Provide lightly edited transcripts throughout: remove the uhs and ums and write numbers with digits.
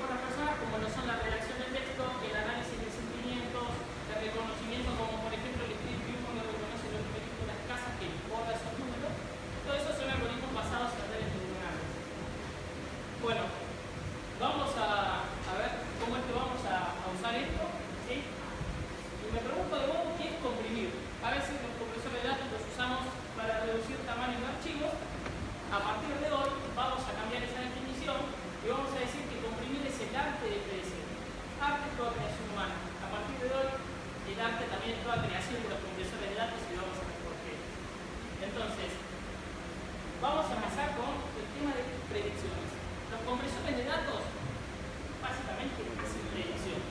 por las personas, como lo son la redacción del texto, el análisis de sentimientos, el reconocimiento, como por ejemplo el Street View cuando reconoce los numeritos de las casas que borra esos números. Todo eso son algoritmos basados en redes neuronales. Bueno, vamos a ver cómo es que vamos a usar esto, ¿sí? Y me pregunto de nuevo qué es comprimir. A veces los compresores de datos los usamos para reducir tamaños de archivos. A partir de hoy vamos a cambiar esa definición y vamos a decir que comprimir es el arte de predecir. Arte es toda creación humana. A partir de hoy, el arte también es toda creación de los compresores de datos y vamos a ver por qué. Entonces, vamos a empezar con el tema de predicciones. Los compresores de datos, básicamente, hacen predicciones.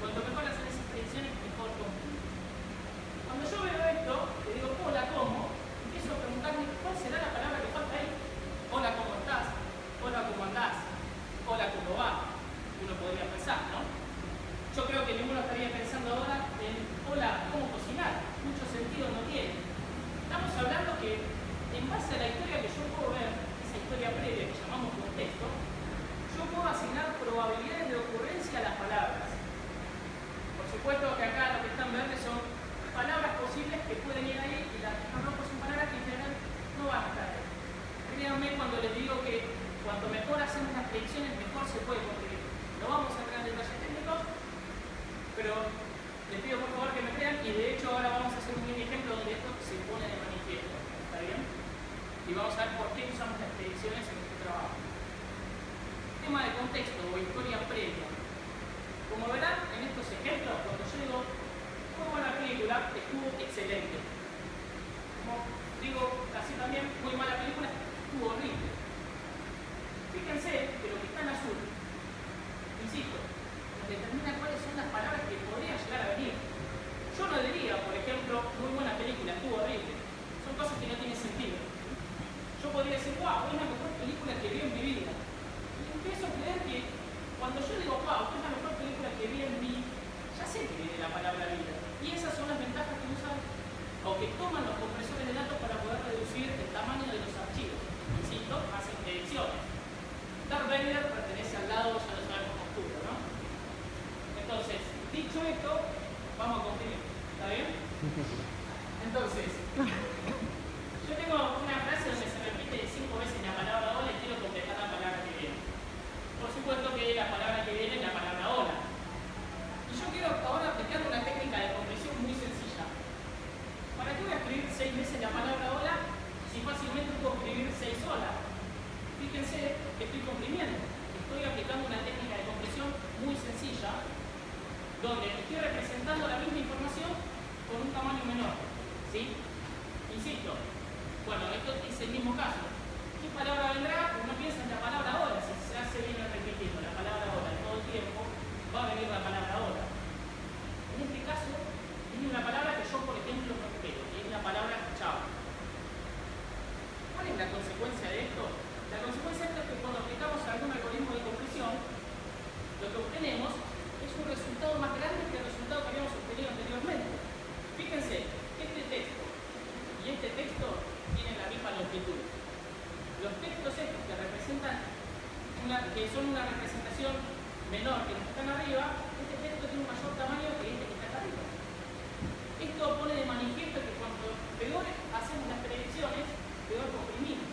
Cuanto mejor hacen esas predicciones, mejor comprimir. Cuando yo veo esto, le digo, hola, ¿cómo? Empiezo a preguntarme, ¿cuál será la palabra que falta ahí? Hola, ¿cómo estás? Hola, ¿cómo andás? Hola, ¿cómo va? Uno podría pensar, ¿no? Yo creo que ninguno estaría pensando ahora en, hola, ¿cómo cocinar? Mucho sentido no tiene. Estamos hablando que, en base a la historia que yo puedo ver, esa historia previa que llamamos contexto, yo puedo asignar probabilidades de ocurrencia a las palabras. Por supuesto que acá lo que están verdes son palabras posibles que pueden ir ahí y las que están rojas son palabras que en general no van a estar ahí. Créanme cuando les digo que cuanto mejor hacemos las predicciones, mejor se puede construir. No vamos a entrar en detalles técnicos, pero les pido por favor que me crean y de hecho ahora vamos a hacer un mini ejemplo donde esto se pone de manifiesto. ¿Está bien? Y vamos a ver por qué usamos las predicciones en este trabajo. Tema de contexto o historia previa. Como verán en estos ejemplos, cuando yo digo muy buena película, estuvo excelente. Como digo así también, muy mala película, estuvo horrible. Fíjense que lo que está en azul, insisto, nos determina cuáles son las palabras que podrían llegar a venir. Yo no diría, por ejemplo, muy buena película, estuvo horrible. Son cosas que no tienen sentido. Yo podría decir, wow, es la mejor película que vi en mi vida. Y empiezo a creer que cuando yo digo, wow, es la mejor película que vi en mi, ya sé que viene la palabra vida. Y esas son las ventajas que usan o que toman los compresores de datos para poder reducir el tamaño de los archivos. Insisto, hacen predicciones. Darth Vader pertenece al lado, ya lo sabemos con oscuro, ¿no? Entonces, dicho esto, vamos a continuar. ¿Está bien? Entonces, yo tengo una frase donde se repite 5 veces la palabra hola y quiero completar la palabra que viene. Por supuesto que la palabra que viene es la palabra hola. Y yo quiero ahora aplicar una técnica de compresión muy sencilla. ¿Para qué voy a escribir 6 veces la palabra hola si fácilmente puedo escribir 6 hola? Fíjense que estoy comprimiendo. Estoy aplicando una técnica de compresión muy sencilla donde estoy representando la misma información con un tamaño menor. ¿Sí? Insisto. Bueno, esto es el mismo caso. ¿Qué palabra vendrá? Uno piensa en la palabra hola. Si se hace bien repitiendo la palabra hola todo el tiempo, va a venir la palabra hola. En este caso, tiene una palabra que yo, por ejemplo, no espero, y es la palabra chao. ¿Cuál es la consecuencia de esto? La consecuencia de esto es que cuando aplicamos algún algoritmo de compresión, lo que obtenemos es un resultado más grande que el resultado que habíamos obtenido anteriormente. Fíjense, este texto y este texto tienen la misma longitud. Los textos estos que representan que son una representación menor que los que están arriba, este texto tiene un mayor tamaño que este que está acá arriba. Esto pone de manifiesto que cuanto peor hacemos las predicciones, peor comprimimos.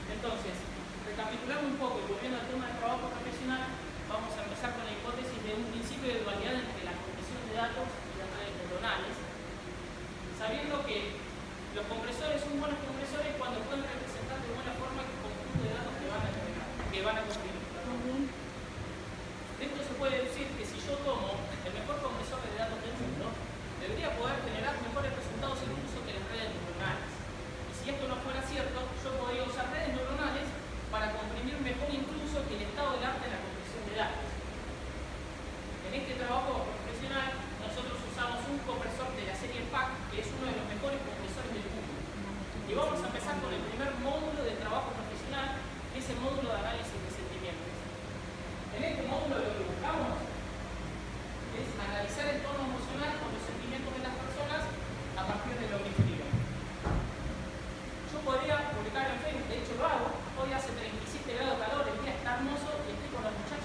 Entonces, recapitulando un poco y volviendo al tema del trabajo profesional, vamos a empezar con la hipótesis de un principio de dualidad entre la compresión de datos y las redes neuronales, sabiendo que los compresores son buenos compresores cuando pueden representar de buena forma el conjunto de datos que van a comprimir. De esto se puede decir que si yo tomo el mejor compresor de datos del mundo, debería poder generar mejores resultados incluso que las redes neuronales. Y si esto no fuera cierto, yo podría usar redes neuronales para comprimir mejor incluso que el estado del arte en la compresión de datos. En este trabajo profesional, nosotros usamos un compresor de la serie PAC, que es uno de los mejores compresores del mundo. Y vamos a empezar con el primer módulo de trabajo profesional, que es el módulo de análisis de sentimientos. En este módulo lo que buscamos es analizar el tono emocional con los sentimientos de las personas a partir de lo que escriben. Yo podría publicar en Facebook, de hecho lo hago, hoy hace 37 grados de calor, el día está hermoso y estoy con los muchachos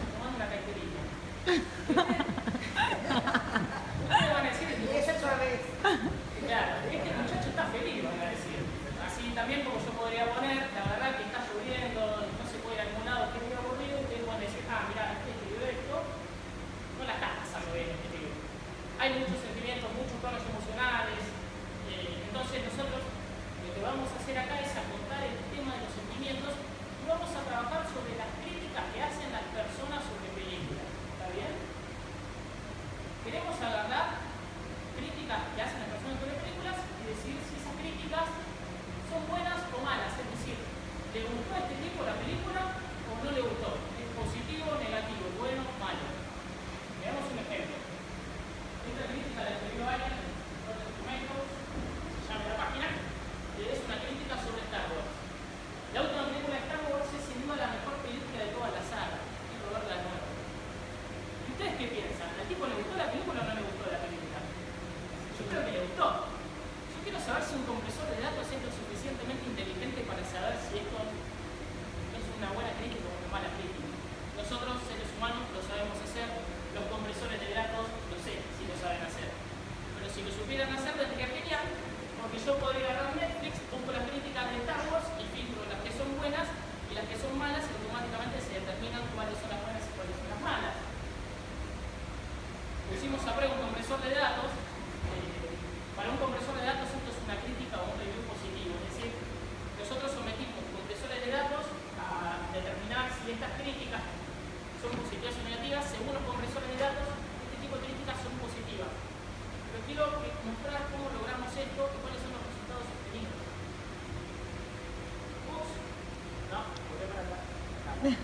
Vamos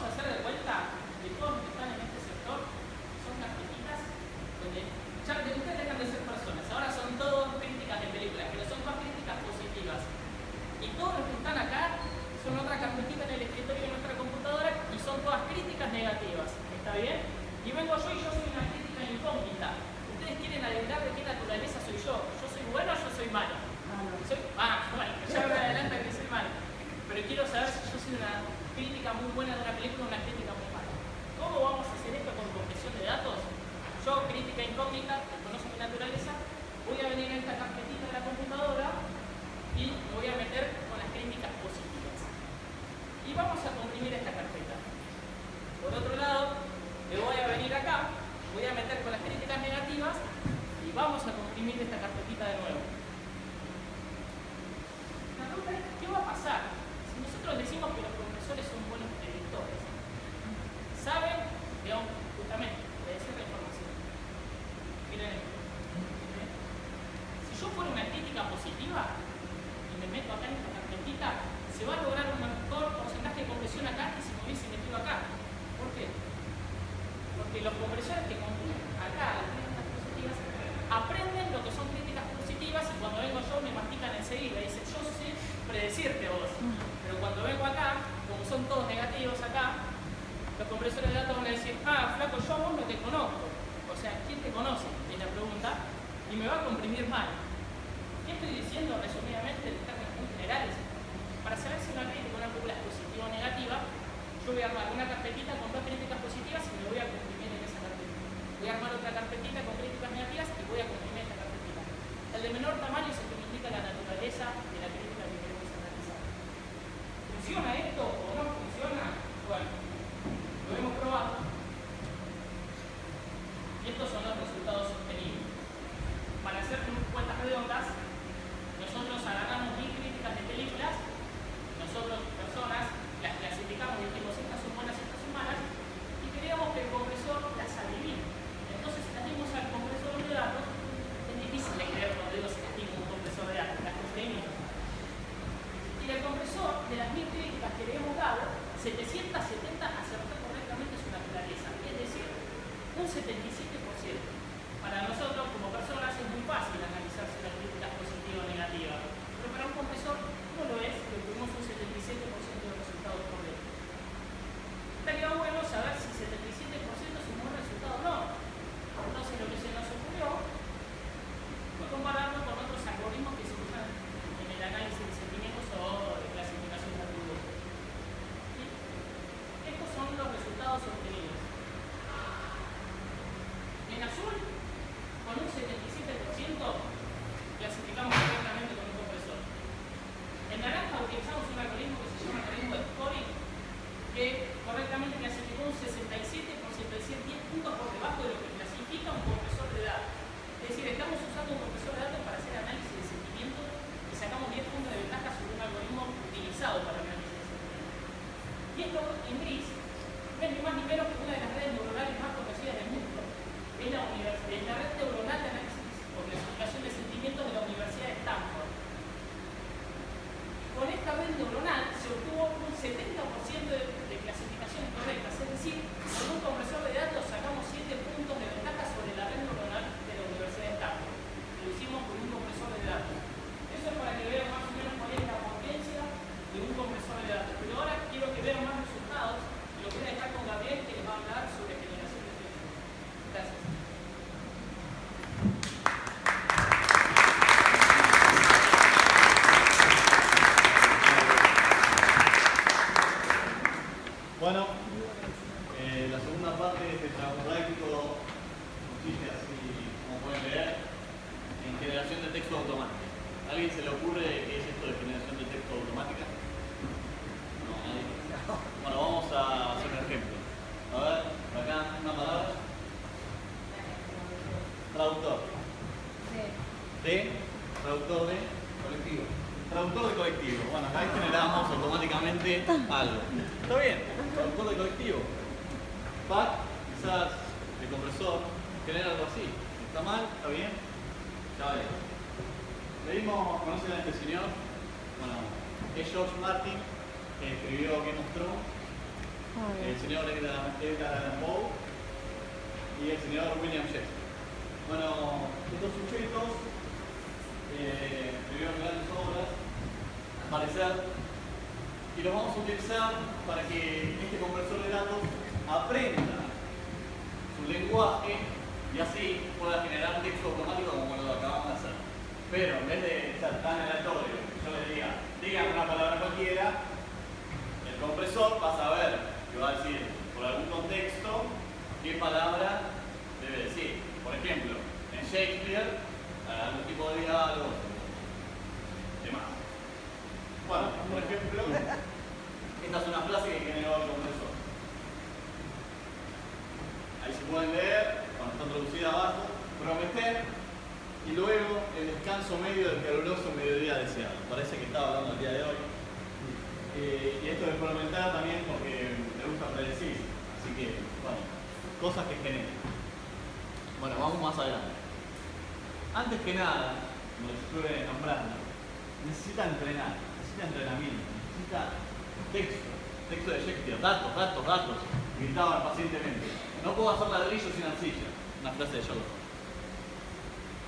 a hacer de vuelta de todos los que están en este sector, son carpetitas donde ya ustedes dejan de ser personas, ahora son todos críticas de películas, pero son todas críticas positivas. Y todos los que están acá son otra carpetita en el escritorio de nuestra computadora y son todas críticas negativas. ¿Está bien? Y vengo yo y yo soy una crítica incógnita. Ustedes quieren adivinar de qué naturaleza soy yo. ¿Yo soy bueno o yo soy malo? Bueno, ya me adelanta que soy malo. Pero quiero saber si yo soy una crítica muy buena de una película o una crítica muy mala. ¿Cómo vamos a hacer esto con compresión de datos? Yo, crítica incógnita, que conozco mi naturaleza, voy a venir a esta carpetita de la computadora y me voy a meter con las críticas positivas. Y vamos a comprimir esta carpeta. Por otro lado, me voy a venir acá, voy a meter con las críticas negativas y vamos a comprimir esta carpetita de nuevo. La pregunta es, ¿qué va a pasar si nosotros decimos que los compresores son buenos predictores? ¿Saben? Digamos, justamente, de decir la información. Miren esto. Si yo fuera una crítica positiva y me meto acá en esta carpetita, se va a lograr un mejor porcentaje de compresión acá que si me hubiese metido acá. ¿Por qué? Porque los compresores que comprimen acá las críticas positivas aprenden lo que son críticas positivas y cuando vengo yo me mastican enseguida y dicen, yo sé predecirte vos. Pero cuando vengo acá, como son todos negativos acá, los compresores de datos van a decir, flaco, yo a vos no te conozco. O sea, ¿quién te conoce? Es la pregunta. Y me va a comprimir mal. ¿Qué estoy diciendo resumidamente en términos muy generales? Para saber si una crítica o una película es positiva o negativa, yo voy a armar una carpetita con dos críticas positivas y me voy a comprimir en esa carpetita. Voy a armar otra carpetita con críticas negativas y voy a comprimir esta carpetita. El de menor tamaño es el que me indica la naturaleza de la crítica que queremos analizar. ¿Funciona esto o no funciona? Bueno, lo hemos probado. Y estos son los resultados obtenidos. Para hacer cuentas redondas, nosotros agarramos 1000 críticas de películas, nosotros, personas, las clasificamos y dijimos estas son buenas, estas son malas, y queríamos que el compresor las adivine. Entonces, si las dimos al compresor de datos, es difícil de creer cuando digo si las dimos un compresor de datos, las comprimimos. Y el compresor, de las 1000 críticas que le hemos dado, 770 acertó correctamente su naturaleza, es decir, un 77%. Para nosotros, como personas, es muy fácil analizar si la crítica es positiva o negativa, pero para un compresor no lo es, porque tuvimos un 77% de los resultados correctos. Estaría bueno saber si 77% es un buen resultado o no. Entonces, lo que se nos ocurrió fue compararlo con otros algoritmos que se usan en el análisis de sentimientos o de clasificación de atributos. ¿Sí? Estos son los resultados obtenidos. En azul, con un 77% clasificamos correctamente con un compresor. En naranja utilizamos un algoritmo que se llama algoritmo de scoring, que correctamente clasificó un 67%, es decir, 10 puntos por debajo de lo que clasifica un compresor de datos. Es decir, estamos usando un compresor de datos para hacer análisis de sentimientos y sacamos 10 puntos de ventaja sobre un algoritmo utilizado para el análisis de sentimientos. Y esto en gris no es ni más ni menos que una de las redes neuronales más conocidas del mundo. Es la red neuronal de análisis o clasificación de sentimientos de la Universidad de Stanford. Con esta red neuronal se obtuvo un 70% de clasificaciones correctas, es decir, con un compresor de datos sacamos 7 puntos de ventaja sobre la red neuronal de la Universidad de Stanford. Lo hicimos con un compresor de datos. Eso es para que vean más o menos cuál es la potencia de un compresor de datos. Pero ahora quiero que vean más resultados y lo voy a dejar con Gabriel, que les va a hablar sobre generación de texto. Gracias. Bueno, la segunda parte de este trabajo práctico consiste, así como pueden leer, en generación de texto automática. ¿A alguien se le ocurre qué es esto de generación de texto automática? No, nadie. Bueno, vamos a hacer un ejemplo. A ver, por acá, una palabra. Traductor. De. Traductor de colectivo. Traductor de colectivo. Bueno, acá generamos automáticamente algo. ¿Está bien? Traductor de colectivo. Pack, quizás el compresor, genera algo así. ¿Está mal? ¿Está bien? Ya veremos. ¿Conocen a este señor? Bueno, es George Martin, que escribió Game of Thrones, el señor Edgar Allan Poe y el señor William Shakespeare. Bueno, estos sujetos escribieron grandes obras, al parecer, y los vamos a utilizar para que este conversor de datos aprenda su lenguaje y así pueda generar texto automático como lo acabamos de hacer. Pero en vez de ser tan aleatorio, yo les diga, díganme una palabra cualquiera, el compresor va a saber que va a decir por algún contexto qué palabra debe decir. Por ejemplo, en Shakespeare, algún tipo de diálogos, demás. Bueno, por ejemplo, esta es una frase que generó el compresor. Ahí se pueden leer, cuando está traducida abajo, prometer y luego el descanso medio del caluroso mediodía deseado. Parece que estaba hablando el día de hoy. Y esto de prometer también porque me gusta predecir. Así que, bueno, cosas que generan. Bueno, vamos más adelante. Antes que nada, como les estuve nombrando, necesita entrenar, necesita entrenamiento, necesita texto de Shakespeare, datos, gritaban pacientemente. No puedo hacer ladrillo sin arcilla, una frase de Sherlock Holmes.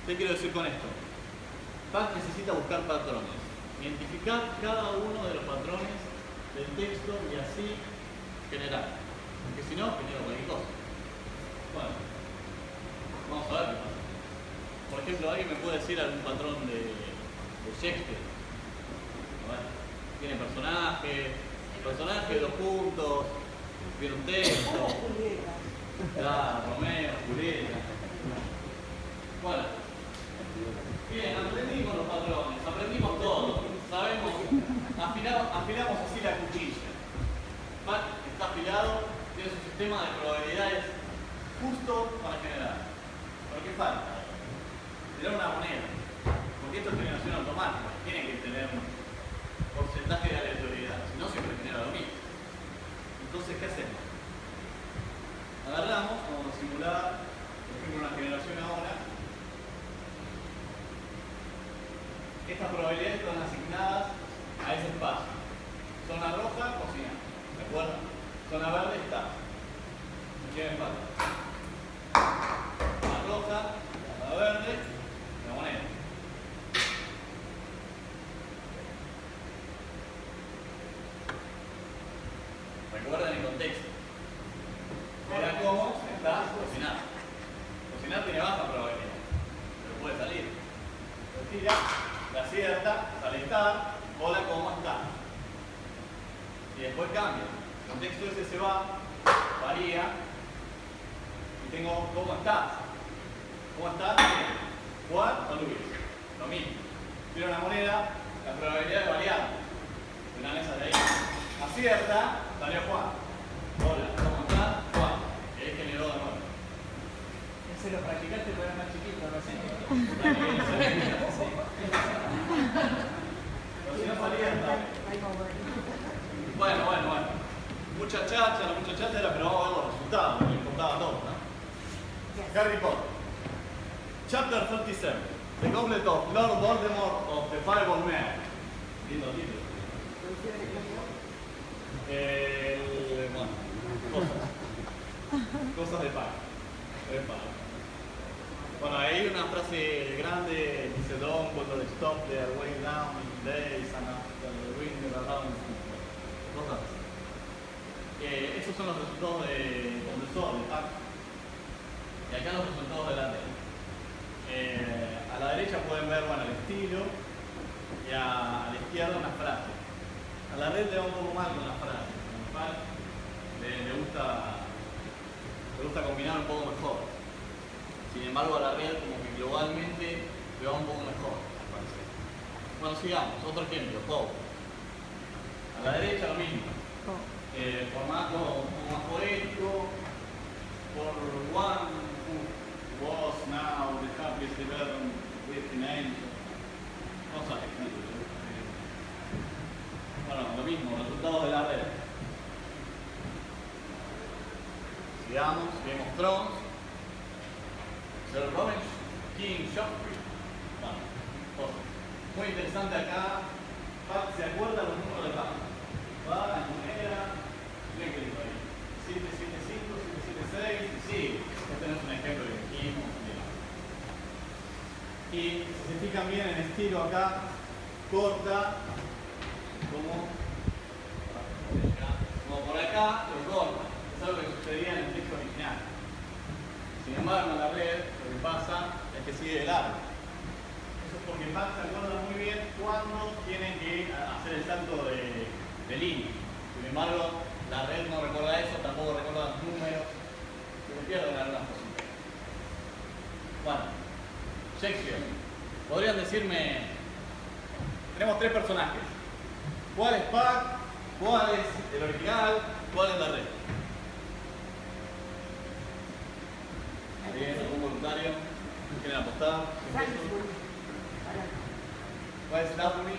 ¿Qué quiero decir con esto? Bach necesita buscar patrones, identificar cada uno de los patrones del texto y así generar. Porque si no, genero cualquier cosa. Bueno, vamos a ver qué pasa. Por ejemplo, ¿alguien me puede decir algún patrón de Shakespeare? A ver, tiene personaje, dos puntos, tiene un texto. Claro, Romeo, Julieta. Bueno, bien, aprendimos los patrones, aprendimos todo. Sabemos, afilamos así la cuchilla. Bach está afilado, tiene su sistema de probabilidades justo para generar. ¿Pero qué falta? Tener una moneda. Porque esto es generación automática, tiene que tener un porcentaje de aleatoriedad, si no siempre genera lo mismo. Entonces, ¿qué hacemos? Agarramos, vamos a simular, por ejemplo, una generación ahora. Estas probabilidades están asignadas a ese espacio. Zona roja, cocinar. ¿De acuerdo? Zona verde, está. ¿Qué me falta? La roja, la verde, la moneda. Recuerden el contexto. Verán cómo está cocinar. Cocinar tiene baja probabilidad, pero puede salir. Lo tira, la acierta, sale estar, hola, ¿cómo está? Y después cambia. El contexto ese se va, varía, y tengo ¿cómo estás? ¿Cómo estás? Juan o Luis. Lo mismo. Tiro una moneda, la probabilidad de variar. Una mesa de ahí. Acierta, salió Juan. Hola, ¿cómo estás? Juan. Y ahí generó de nuevo. Ese lo practicaste cuando eras más chiquito, no sé. Pero si no salía, está. Bueno. Mucha chacha, la muchacha era, pero vamos a ver los resultados, no importaba todo, ¿no? Harry Potter. Chapter 37. The Goblet of Lord Voldemort of the Fireball Man. Lindo título. Bueno, cosas de Pac. Bueno, ahí hay una frase grande, dice Don't go to stop their way down in days and after the wind around. Cosas así. Estos son los resultados de compresor, de Pac. Y acá los resultados de la red. A la derecha pueden ver el estilo y a la izquierda una frase. A la red le va un poco mal con las frases, con lo cual le gusta combinar un poco mejor. Sin embargo, a la red como que globalmente le va un poco mejor, al parecer. Bueno, sigamos. Otro ejemplo, Poe. A la derecha lo mismo. Formato un poco más poético. For one who was now the happiest development within angels. Cosas así. Bueno, lo mismo, resultados de la red. Sigamos, Game of Thrones. Sir Robin King Joffrey. Bueno, cosa. Muy interesante acá. ¿Se acuerdan los números de Bach? va en moneda, miren que lindo ahí. 775, 776, y sí, este no es un ejemplo que elegimos. Y si se fijan bien en el estilo acá, corta, como por acá, lo corta. Es algo que sucedía en el texto original. Sin embargo, en la red, lo que pasa es que sigue de largo. Eso es porque Mac se acuerda muy bien cuándo tienen que hacer el salto de línea. Sin embargo, la red no recuerda eso, tampoco recuerda los números. Se pierden algunas cositas. Bueno, Shakespeare. Podrían decirme, tenemos tres personajes. ¿Cuál es Puck? ¿Cuál es el original? ¿Cuál es la red? Bien, algún voluntario. ¿Quieren apostar? ¿Cuál es Lowry?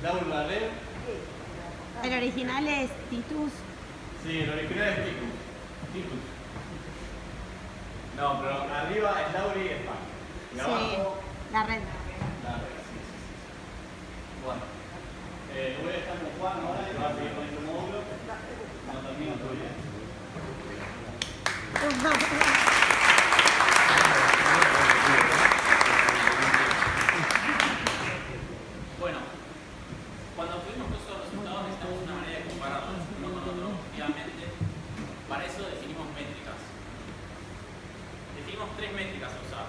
¿Lowry la red? El original es Titus. Sí, el original es Titus. Titus. No, pero arriba es Lowry y es Puck. Y Sí, abajo, la red. la red, sí. Bueno, lo voy a dejar con Juan ahora y va a seguir con este módulo. No termino todavía. Bueno, cuando obtuvimos todos esos resultados necesitamos una manera de compararlos uno con otro. Obviamente, para eso definimos métricas. Definimos tres métricas a usar.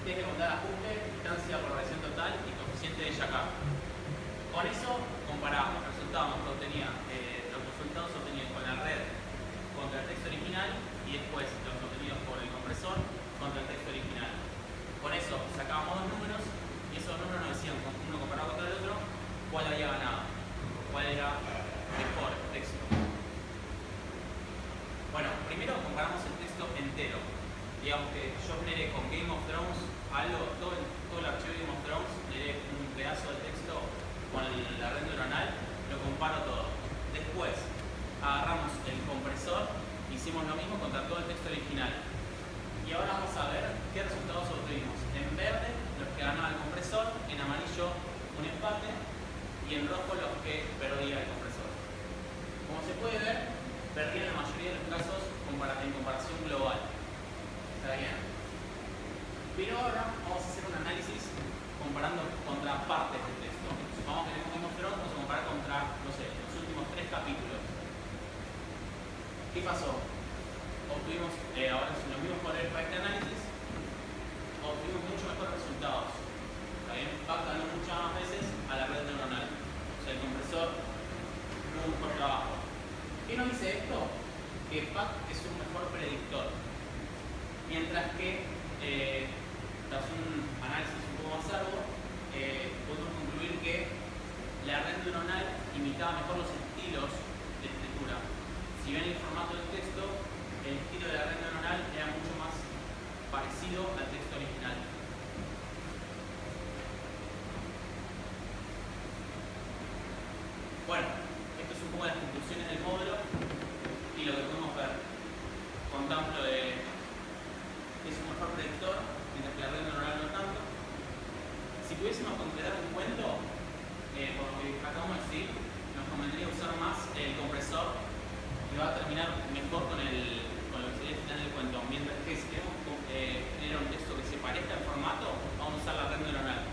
Test de bondad de ajuste, distancia por variación total y coeficiente de Jaccard. Con eso comparamos los resultados obtenidos con la red contra el texto original y después los obtenidos por el compresor contra el texto original. Con eso sacábamos dos números y esos números nos decían, uno comparado contra el otro, cuál había ganado, cuál era mejor texto. Bueno, primero comparamos el texto entero. Digamos que yo generé con Game of Thrones algo, todo el archivo de Game of Thrones, generé un pedazo de texto con la red neuronal, lo comparo todo. Después agarramos el compresor, hicimos lo mismo contra todo el texto original. Y ahora vamos a ver qué resultados obtuvimos. En verde, los que ganaba el compresor, en amarillo, un empate, y en rojo, los que perdía el compresor. Como se puede ver, perdí en la mayoría de los casos en comparación global. ¿Está bien? Pero ahora vamos a hacer un análisis comparando contra partes del texto. Supongamos que tenemos Game of Thrones, vamos a comparar contra, no sé, los últimos 3 capítulos. ¿Qué pasó? Obtuvimos, ahora si nos vimos por para este análisis, obtuvimos mucho mejores resultados. ¿Está bien? Puck ganó muchas más veces a la red neuronal. O sea, el compresor tuvo un mejor trabajo. ¿Qué nos dice esto? Que Puck es un mejor predictor. Mientras que, tras un análisis un poco más largo, podemos concluir que la red neuronal imitaba mejor los estilos de escritura. Si ven el formato del texto, el estilo de la red neuronal era mucho más parecido al texto original. Bueno, esto es un poco las conclusiones del módulo y lo que podemos ver. Contemplo de es un mejor predictor, mientras que la red neuronal no tanto. Si pudiésemos completar un cuento, por lo que acabamos de decir, nos convendría usar más el compresor que va a terminar mejor con lo que sería el final del cuento. Mientras que si queremos generar un texto que se parezca al formato, vamos a usar la red neuronal.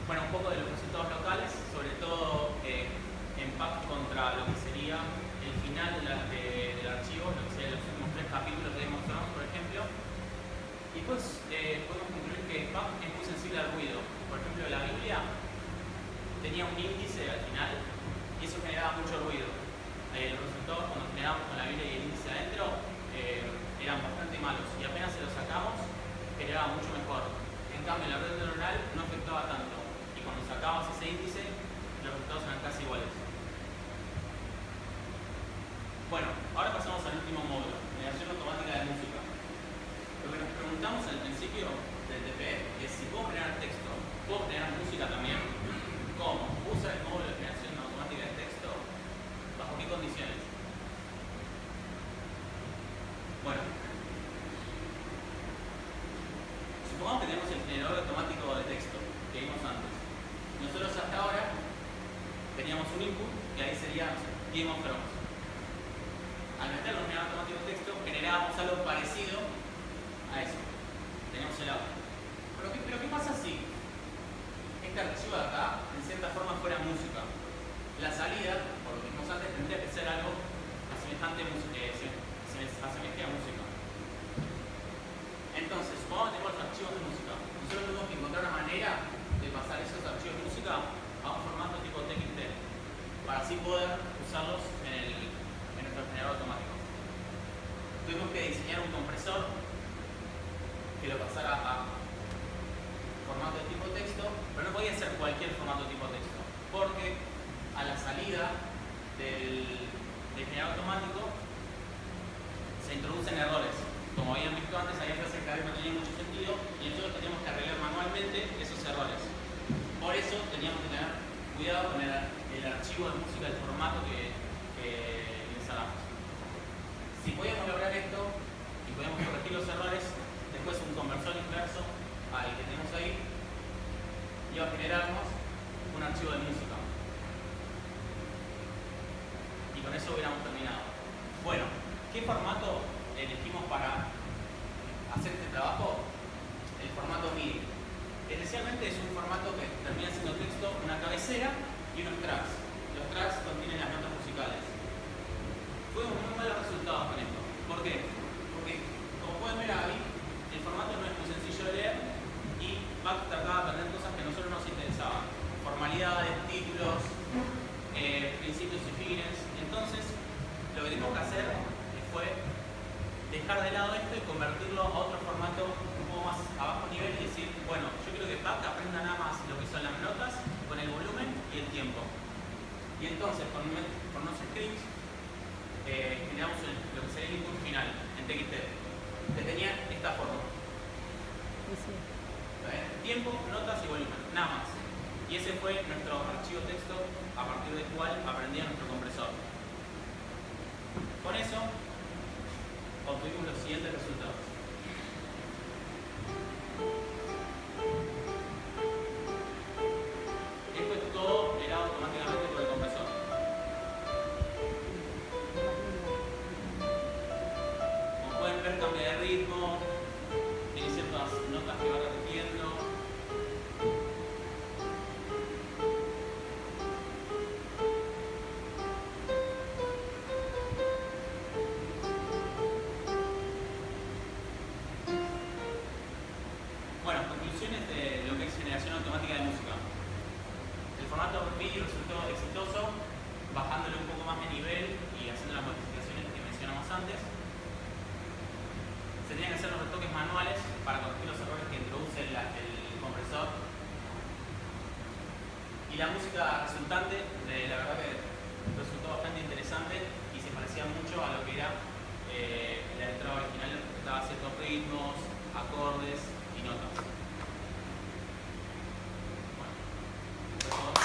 Bueno, un poco de los resultados locales, sobre todo en Puck contra lo que sería el final del archivo, lo que serían los últimos 3 capítulos de Game of Thrones, por ejemplo. Y después podemos concluir que Puck es muy sensible al ruido. Por ejemplo, la Biblia tenía un índice al final y eso generaba mucho ruido. Los resultados cuando generábamos con la Biblia y el índice adentro eran bastante malos y apenas se los sacamos generaba mucho mejor. En cambio, la red neuronal no afectaba tanto y cuando sacábamos ese índice los resultados eran casi iguales. Bueno, ahora pasamos al último módulo, generación automática de música. Lo que nos preguntamos al principio del TP es si puedo generar texto, puedo generar música también. ¿Cómo? ¿Usa el módulo de generación automática de texto? ¿Bajo qué condiciones? Bueno, supongamos que tenemos el generador automático de texto que vimos antes. Nosotros hasta ahora Game of Thrones. Al meterlo en generador automático de texto, generábamos algo parecido a eso. Teníamos el audio. Pero ¿qué pasa si este archivo de acá, en cierta forma, fuera música? La salida, por lo que vimos antes, tendría que ser algo asemejante a música. Entonces, cuando tenemos los archivos de música, nosotros tenemos que encontrar una manera de pasar esos archivos de música a un formato tipo TXT, para así poder usarlos en nuestro generador automático. Tuvimos que diseñar un compresor que lo pasara a formato de tipo texto, pero no podía ser cualquier formato tipo texto, porque a la salida del generador automático se introducen errores. Como habían visto antes, había frases que no tenían mucho sentido y nosotros teníamos que arreglar manualmente esos errores. Por eso teníamos que tener cuidado con el archivo de música, el formato que instalamos. Si podíamos lograr esto y podíamos corregir los errores, después un conversor inverso al que tenemos ahí iba a generarnos un archivo de música. Y con eso hubiéramos terminado. Bueno, ¿qué formato elegimos para hacer este trabajo? El formato MIDI. Esencialmente es un formato que termina siendo texto, una cabecera y unos tracks. Los tracks contienen las notas musicales. Tuvimos muy malos resultados con esto. ¿Por qué? Porque, como pueden ver ahí, el formato no es muy sencillo de leer y va a tratar de aprender cosas que a nosotros nos interesaban. Formalidades, títulos, principios y fines. Entonces, lo que tuvimos que hacer fue dejar de lado esto y convertirlo a otro formato un poco más a bajo nivel y decir, bueno, yo quiero que Pac aprenda nada más lo que son las notas con el volumen y el tiempo. Y entonces, con unos scripts, generamos lo que sería el input final en TXT, que tenía esta forma. Tiempo, notas y volumen, nada más. Y ese fue nuestro archivo texto a partir del cual aprendía nuestro compresor. Con eso obtuvimos los siguientes resultados. Esto es todo generado automáticamente por el compresor. Como pueden ver, cambia de ritmo, tiene ciertas notas que va repitiendo. Bueno, conclusiones de lo que es generación automática de música. El formato MIDI resultó exitoso, bajándole un poco más de nivel y haciendo las modificaciones que mencionamos antes. Se tenían que hacer los retoques manuales para corregir los errores que introduce el compresor. Y la música resultante, la verdad que resultó bastante interesante y se parecía mucho a lo que era la entrada original, que daba ciertos ritmos, acordes y notas. Bueno, eso fue todo.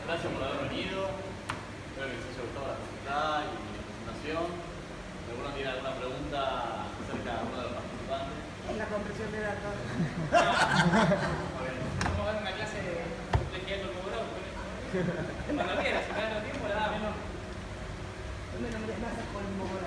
Gracias por haber venido. Espero que les haya gustado la actividad y la presentación. Si alguno tiene alguna pregunta acerca de uno de los participantes. La compresión de datos. Vamos a dar una clase de complejidad corporal. Cuando quieras, si me das tiempo, la damos. No me nombres más a Colmogorov.